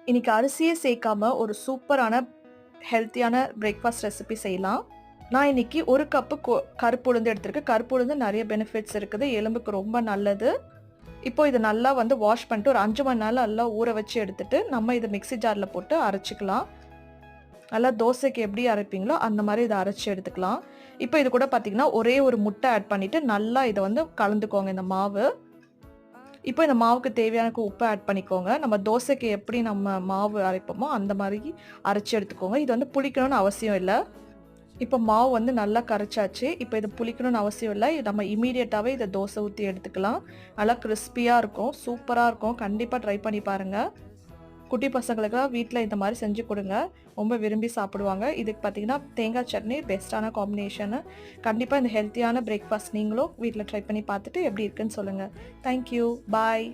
இன்னைக்கு அரிசியே சேர்க்காம ஒரு சூப்பரான ஹெல்த்தியான பிரேக்ஃபாஸ்ட் ரெசிபி செய்யலாம். நான் இன்னைக்கு 1 கப்பு கருப்பு உளுந்து எடுத்திருக்கேன். கருப்பு உளுந்து நெறைய பெனிஃபிட்ஸ் இருக்குது. எலும்புக்கு ரொம்ப நல்லது. இப்போ இத நல்லா வாஷ் பண்ணிட்டு ஒரு 5 மணி நேரம் நல்லா ஊற வச்சு எடுத்துட்டு, நம்ம இத மிக்ஸி ஜார்ல போட்டு அரைச்சுக்கலாம். நல்லா தோசைக்கு எப்படி அரைப்பீங்களோ அந்த மாரி இத அரைச்சு எடுத்துக்கலாம். இப்போ இது கூட பார்த்தீங்கன்னா, ஒரே ஒரு முட்டை ஆட் பண்ணிட்டு நல்லா இத கலந்துக்கோங்க இந்த மாவு. இப்போ இந்த மாவுக்கு தேவையான உப்பு ஆட் பண்ணிக்கோங்க. நம்ம தோசைக்கு எப்படி நம்ம மாவு அரைப்போமோ அந்த மாரி அரைச்சு எடுத்துக்கோங்க. இது புளிக்கணும்னு அவசியம் இல்ல. இப்போ மாவு நல்லா கரைச்சாச்சு. இப்போ இது புளிக்கணும்னு அவசியம் இல்ல. நம்ம இம்மீடியட்டாவே இத தோசை ஊத்தி எடுத்துக்கலாம். நல்லா கிறிஸ்பியா இருக்கும். சூப்பரா இருக்கும். கண்டிப்பா ட்ரை பண்ணி பாருங்க. குட்டி பசங்களுக்குலாம் வீட்ல இந்த மாரி செஞ்சு குடுங்க. ரொம்ப விரும்பி சாப்பிடுவாங்க. இதுக்கு பார்த்தீங்கன்னா, தேங்காய் சட்னி பெஸ்ட்டான காம்பினேஷனு. கண்டிப்பா இந்த ஹெல்த்தியான பிரேக்ஃபாஸ்ட் நீங்களும் வீட்ல ட்ரை பண்ணி பார்த்துட்டு எப்படி இருக்குன்னு சொல்லுங்க. Thank you. பாய்.